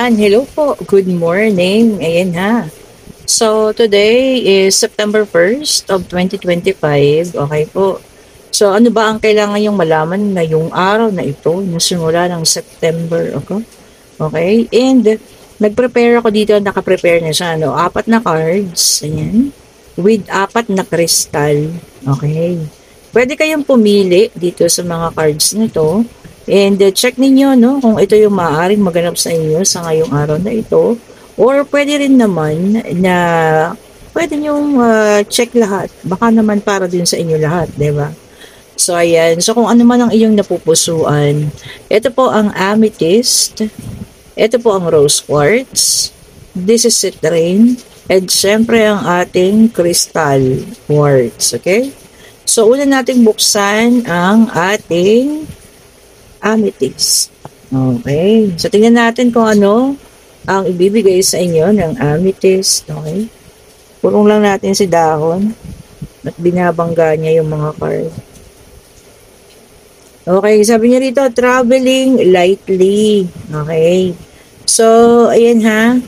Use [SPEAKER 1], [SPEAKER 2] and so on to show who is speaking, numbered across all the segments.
[SPEAKER 1] Ayan, hello po. Good morning. Ayan ha. So, today is September 1st of 2025. Okay po. So, ano ba ang kailangan yung malaman ngayong araw na ito, na simula ng September, okay? Okay? And, nag-prepare ako dito, naka-prepare na siya, no? 4 na cards, ayan, with 4 na kristal. Okay? Pwede kayong pumili dito sa mga cards nito. And check ninyo, no, kung ito yung maaaring maganap sa inyo sa ngayong araw na ito. Or pwede rin naman na pwede nyong check lahat. Baka naman para din sa inyo lahat, di ba? So, ayan. So, kung ano man ang iyong napupusuan, ito po ang amethyst, ito po ang rose quartz, this is citrine, and syempre ang ating crystal quartz, okay? So, una nating buksan ang ating amethyst. Okay. So, tingnan natin kung ano ang ibibigay sa inyo ng amethyst. Okay. Purong lang natin si dahon at binabangga niya yung mga card. Okay. Sabi niya rito, traveling lightly. Okay. So, ayan ha.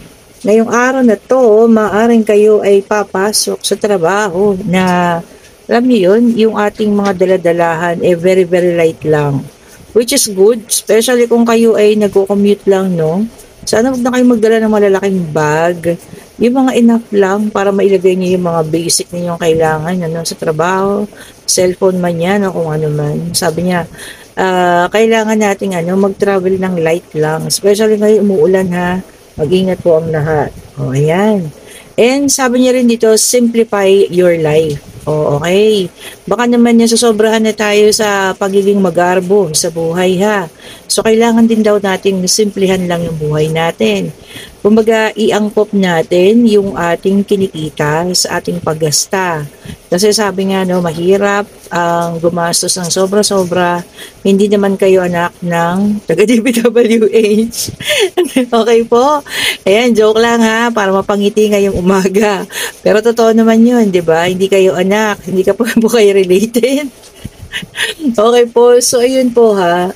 [SPEAKER 1] Ngayong araw na to, maaaring kayo ay papasok sa trabaho na, alam niyo yun, yung ating mga daladalahan, very, very light lang. Which is good, especially kung kayo ay nagko-commute lang, no? Sana wag na kayo magdala ng malalaking bag. Yung mga enough lang para mailagay niyo yung mga basic ninyong kailangan, ano, sa trabaho, cellphone man yan, o kung ano man. Sabi niya, kailangan nating mag-travel ng light lang. Especially ngayon umuulan ha. Mag-ingat po ang lahat. O, ayan. And sabi niya rin dito, simplify your life. O, okay. Baka naman niya sosobrahan na tayo sa pagiging magarbo sa buhay ha. So, kailangan din daw nating simplihan lang yung buhay natin. Kumbaga, iangkop natin yung ating kinikita sa ating paggasta. Kasi sabi nga, no, mahirap ang gumastos ng sobra-sobra. Hindi naman kayo anak ng taga-DPWH. Okay po? Ayan, joke lang ha, para mapangiti ngayong umaga. Pero totoo naman yun, di ba? Hindi kayo anak, hindi ka po kayo related. Okay po, so ayun po ha.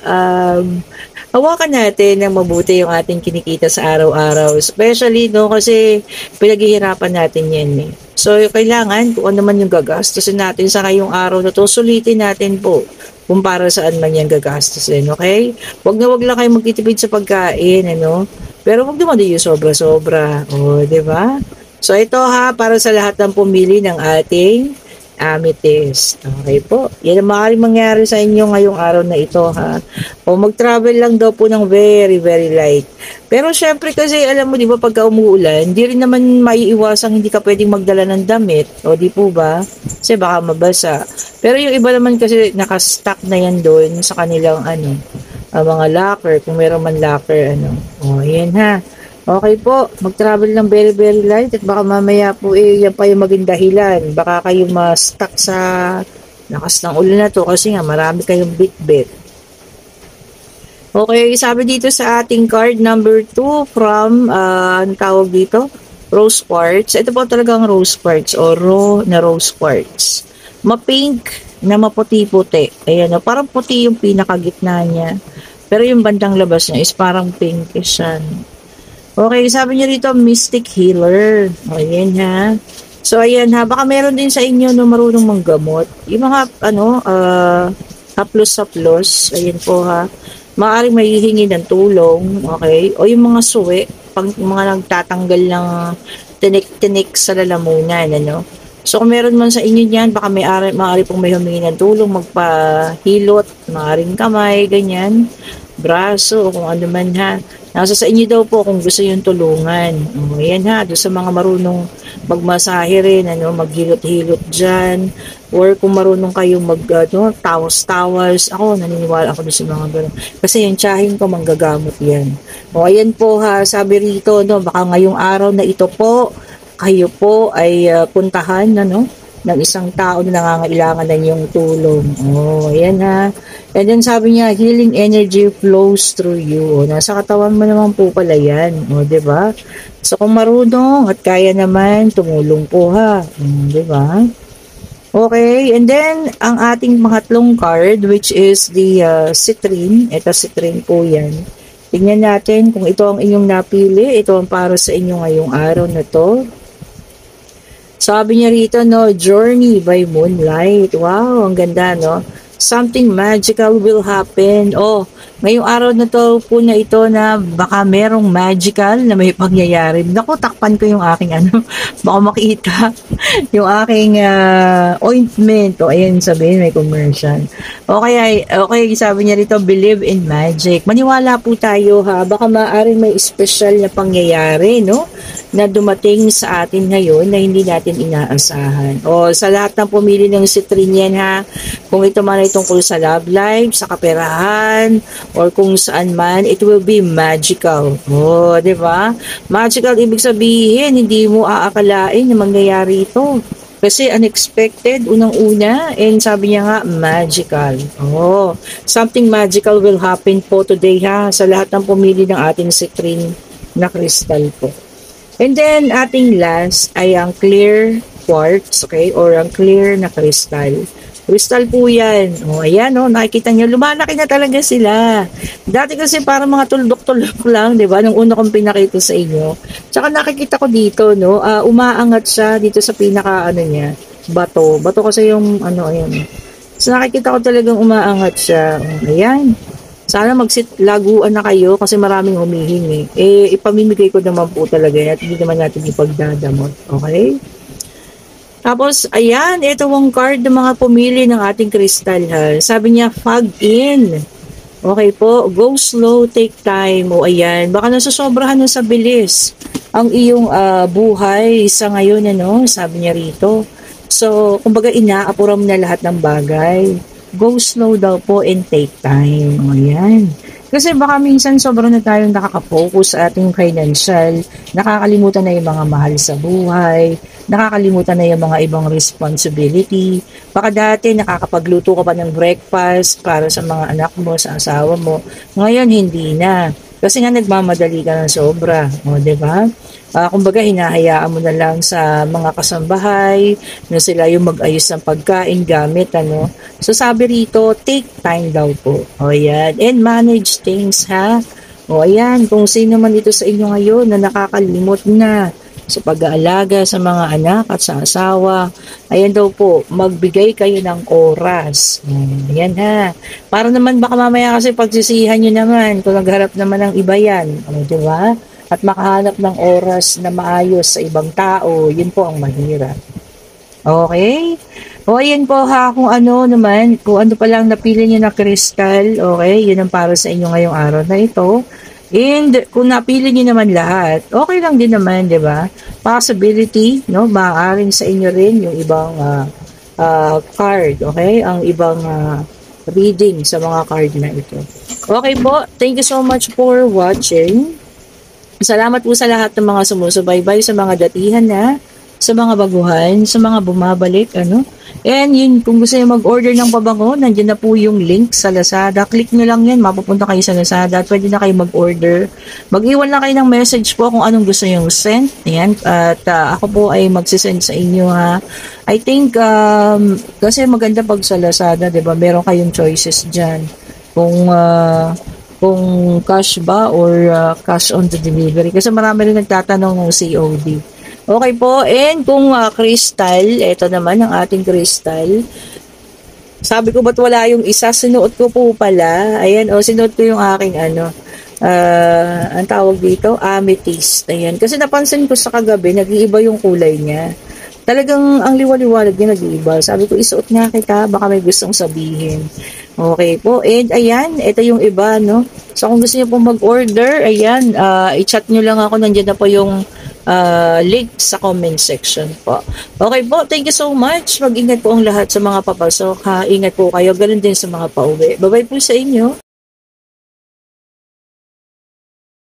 [SPEAKER 1] Hawakan natin ng mabuti yung ating kinikita sa araw-araw. Especially, no, kasi pinaghihirapan natin yan eh. So, kailangan, kung ano man yung gagastusin natin sa ngayong araw na to, sulitin natin po kung para saan man yan gagastusin, okay? Wag na wag lang kayo magtitipid sa pagkain, ano? Pero wag naman din yung sobra-sobra. O, di ba? So, ito ha, para sa lahat ng pumili ng ating amethyst. Okay po. Yan ang maaaring mangyari sa inyo ngayong araw na ito ha. O mag-travel lang daw po ng very, very light. Pero syempre kasi alam mo di ba pagka umuulan, hindi rin naman maiiwasang hindi ka pwedeng magdala ng damit. O di po ba? Kasi baka mabasa. Pero yung iba naman kasi nakastock na yan doon sa kanilang mga locker. Kung meron man locker O yan ha. Okay po, mag-travel ng very, very light at baka mamaya po yan pa yung maging dahilan. Baka kayo ma-stuck sa lakas ng ulan na to kasi nga marami kayong bit-bit. Okay, sabi dito sa ating card number 2 from, ano tawag dito? Rose quartz. Ito po talagang rose quartz o raw na rose quartz. Ma-pink na maputi-puti. Ayan, parang puti yung pinakagitna niya. Pero yung bandang labas niya is parang pinkish siya. Okay, sabi niya rito, Mystic Healer. O, ayan ha. So, ayan ha. Baka meron din sa inyo no marunong manggamot. Yung mga, haplos-haplos. Ayan po ha. Maaaring mahihingi ng tulong. Okay. O yung mga suwi. Mga nagtatanggal ng tinik-tinik sa lalamunan. So, kung meron man sa inyo yan, baka maaari pong may humingi ng tulong, magpahilot, maaaring kamay, ganyan, braso, o kung ano man ha. Nasa sa inyo daw po kung gusto yung tulungan. O, yan ha, doon sa mga marunong magmasahe rin, maghilot-hilot dyan, or kung marunong kayong tawas-tawas. Ako, naniniwala ako doon sa mga gano'n. Kasi yung tiyahin ko, manggagamot yan. O, ayan po ha, sabi rito, baka ngayong araw na ito po, kayo po ay puntahan ng isang tao na nangangailangan ng iyong tulong. Oh, ayan ha. And then sabi niya, healing energy flows through you. Nasa katawan mo naman po pala yan. O, diba? So, kung marunong at kaya naman, tumulong po ha. Diba? Okay, and then, ang ating pangatlong card, which is the citrine. Ito, citrine po yan. Tingnan natin kung ito ang inyong napili. Ito ang para sa inyo ngayong araw na to. Sabi niya rito, no, Journey by Moonlight. Wow, ang ganda, no? Something magical will happen. Oh, ngayong araw na to po na ito na baka merong magical na may pangyayari. Naku, takpan ko yung aking ano, baka makita yung aking ointment. O, ayan, sabihin, may commercial. Okay, sabi niya rito, believe in magic. Maniwala po tayo, ha? Baka maaaring may special na pangyayari, no? Na dumating sa atin ngayon na hindi natin inaasahan. O, sa lahat ng pumili ng citrine yan, ha? Kung ito man ay tungkol sa love life, sa kaperahan, or kung saan man, it will be magical. Oh, di ba? Magical, ibig sabihin, hindi mo aakalain na mangyayari ito. Kasi unexpected, unang-una, and sabi niya nga, magical. Oh, something magical will happen po today, ha? Sa lahat ng pumili ng ating citrine na crystal po. And then, ating last ay ang clear quartz, okay? Or ang clear na crystal. Crystal po yan. O, ayan, o, nakikita nyo, lumalaki na talaga sila. Dati kasi parang mga tuldok-tuldok lang, di ba? Nung una kong pinakita sa inyo. Tsaka nakikita ko dito, no, umaangat siya dito sa pinaka, ano niya, bato. Bato kasi yung, ano, ayan. So, nakikita ko talagang umaangat siya. O, ayan. Sana laguan na kayo kasi maraming humihingi. Ipamimigay ko naman po talaga yan at hindi naman natin ipagdadamot. Okay? Tapos, ayan, ito ang card ng mga pumili ng ating crystal, ha. Sabi niya, fog in. Okay po, go slow, take time. O ayan, baka nasusobrahan na sa bilis ang iyong buhay sa ngayon, ano, sabi niya rito. So, kumbaga inaapuram na lahat ng bagay. Go slow daw po and take time. O ayan. Kasi baka minsan sobrang na tayong nakaka-focus sa ating financial, nakakalimutan na yung mga mahal sa buhay, nakakalimutan na yung mga ibang responsibility. Baka dati nakakapagluto ka pa ng breakfast para sa mga anak mo, sa asawa mo. Ngayon hindi na. Kasi nga nagmamadali ka ng sobra. O, diba? Kumbaga hinahayaan mo na lang sa mga kasambahay na sila yung mag-ayos ng pagkain, gamit, ano. So sabi rito, take time daw po. O yan. And manage things, ha? O ayan, kung sino man dito sa inyo ngayon na nakakalimot na sa pag-aalaga sa mga anak at sa asawa, ayan daw po, magbigay kayo ng oras. Ayan ha. Para naman baka mamaya kasi pagsisihan nyo naman kung nagharap naman ng iba yan. O, diba? At makahanap ng oras na maayos sa ibang tao, yun po ang mahirap. Okay? O, ayan po ha, kung ano naman, kung ano pa lang napili nyo na crystal, okay, yun ang para sa inyo ngayong araw na ito. And kung napili niyo naman lahat, okay lang din naman, 'di ba? Possibility, no, maaaring sa inyo rin yung ibang card, okay? Ang ibang reading sa mga card na ito. Okay po, thank you so much for watching. Salamat po sa lahat ng mga sumusubaybay, sa mga datihan na, sa mga baguhan, sa mga bumabalik, ano. And yun, kung gusto nyo mag-order ng pabango, nandiyan na po yung link sa Lazada. Click nyo lang yan, mapupunta kayo sa Lazada at pwede na kayo mag-order. Mag-iwan lang kayo ng message po kung anong gusto nyo send. Yan. At ako po ay magsisend sa inyo, ha. I think, kasi maganda pag sa Lazada, diba? Meron kayong choices dyan. Kung cash ba or cash on the delivery. Kasi marami rin nagtatanong ng COD. Okay po, and kung crystal, ito naman ang ating crystal. Sabi ko ba't wala yung isa, sinuot ko po pala. Ayan, sinuot ko yung aking ang tawag dito, amethyst. Ayan, kasi napansin ko sa kagabi, nag-iiba yung kulay niya. Talagang ang liwaliwanag niya nag-iiba. Sabi ko, isuot nga kita, baka may gustong sabihin. Okay po, and ayan, ito yung iba, no? So kung gusto niyo po mag-order, ayan, i-chat nyo lang ako, nandiyan na po yung link sa comment section po. Okay po, thank you so much. Mag-ingat po ang lahat sa mga papasok, ha. Ingat po kayo, ganun din sa mga pauwi. Bye-bye po sa inyo.